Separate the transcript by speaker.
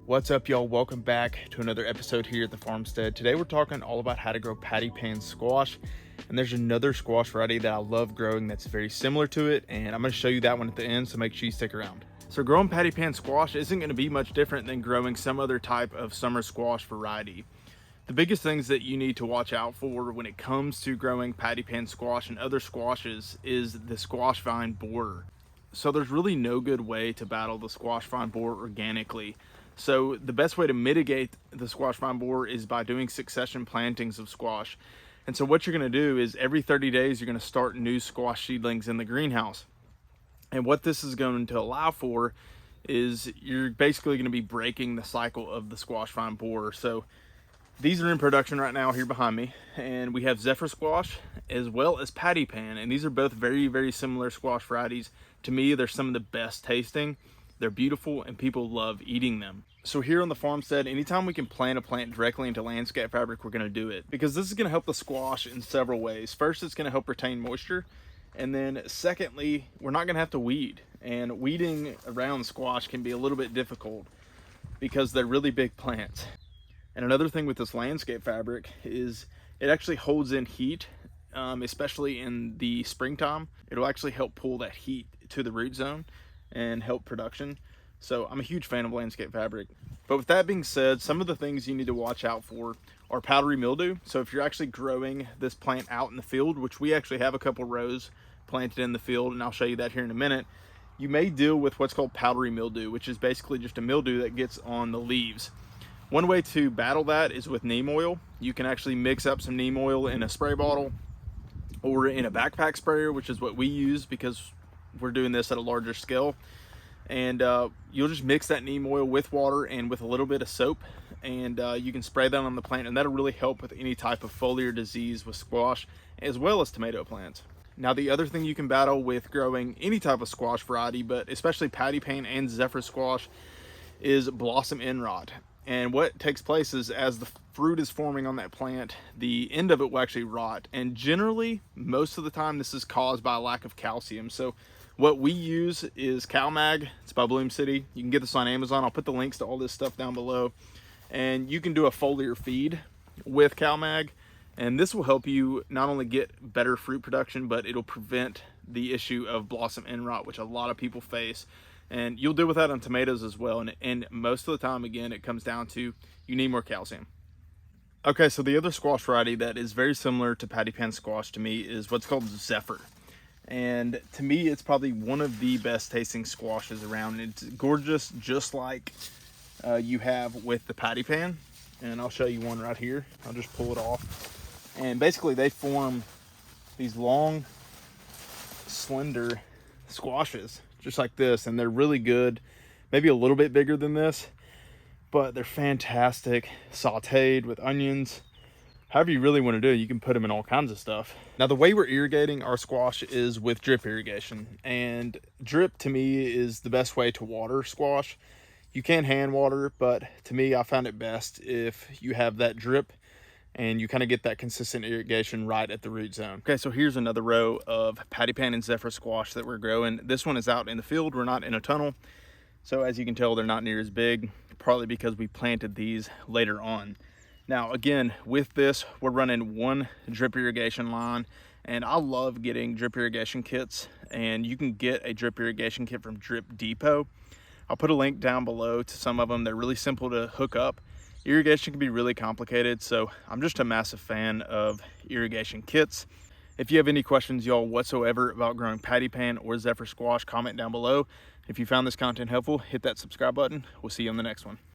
Speaker 1: What's up, y'all? Welcome back to another episode here at the Farmstead. Today we're talking all about how to grow patty pan squash, and there's another squash variety that I love growing that's very similar to it, and I'm going to show you that one at the end, so make sure you stick around. So growing patty pan squash isn't going to be much different than growing some other type of summer squash variety. The biggest things that you need to watch out for when it comes to growing patty pan squash and other squashes is the squash vine borer. So there's really no good way to battle the squash vine borer organically. So the best way to mitigate the squash vine borer is by doing succession plantings of squash. And so what you're going to do is every 30 days, you're going to start new squash seedlings in the greenhouse. And what this is going to allow for is you're basically going to be breaking the cycle of the squash vine borer. So these are in production right now here behind me, and we have Zephyr squash as well as patty pan, and these are both very, very similar squash varieties. To me, they're some of the best tasting. They're beautiful and people love eating them. So here on the Farmstead, anytime we can plant a plant directly into landscape fabric, we're going to do it, because this is going to help the squash in several ways. First, it's going to help retain moisture, and then secondly, we're not going to have to weed, and weeding around squash can be a little bit difficult because they're really big plants. And another thing with this landscape fabric is it actually holds in heat, especially in the springtime. It'll actually help pull that heat to the root zone and help production. So I'm a huge fan of landscape fabric. But with that being said, some of the things you need to watch out for are powdery mildew. So if you're actually growing this plant out in the field, which we actually have a couple rows planted in the field, and I'll show you that here in a minute, you may deal with what's called powdery mildew, which is basically just a mildew that gets on the leaves. One way to battle that is with neem oil. You can actually mix up some neem oil in a spray bottle or in a backpack sprayer, which is what we use because we're doing this at a larger scale. And you'll just mix that neem oil with water and with a little bit of soap, and you can spray that on the plant, and that'll really help with any type of foliar disease with squash as well as tomato plants. Now, the other thing you can battle with growing any type of squash variety, but especially patty pan and Zephyr squash, is blossom end rot. And what takes place is as the fruit is forming on that plant, the end of it will actually rot. And generally, most of the time, this is caused by a lack of calcium. So what we use is CalMag. It's by Bloom City. You can get this on Amazon. I'll put the links to all this stuff down below. And you can do a foliar feed with CalMag. And this will help you not only get better fruit production, but it'll prevent the issue of blossom end rot, which a lot of people face. And you'll deal with that on tomatoes as well. And most of the time, again, it comes down to you need more calcium. Okay, so the other squash variety that is very similar to patty pan squash to me is what's called Zephyr. And to me, it's probably one of the best tasting squashes around. It's gorgeous, just like you have with the patty pan. And I'll show you one right here. I'll just pull it off. And basically, they form these long, slender squashes, just like this, and they're really good. Maybe a little bit bigger than this, but they're fantastic. Sauteed with onions, however you really want to do it. You can put them in all kinds of stuff. Now, the way we're irrigating our squash is with drip irrigation, and drip to me is the best way to water squash. You can hand water, but to me, I found it best if you have that drip and you kind of get that consistent irrigation right at the root zone. Okay, so here's another row of patty pan and Zephyr squash that we're growing. This one is out in the field. We're not in a tunnel. So as you can tell, they're not near as big, partly because we planted these later on. Now, again, with this, we're running one drip irrigation line, and I love getting drip irrigation kits, and you can get a drip irrigation kit from Drip Depot. I'll put a link down below to some of them. They're really simple to hook up. Irrigation can be really complicated, so I'm just a massive fan of irrigation kits. If you have any questions, y'all, whatsoever about growing patty pan or Zephyr squash, comment down below. If you found this content helpful, hit that subscribe button. We'll see you on the next one.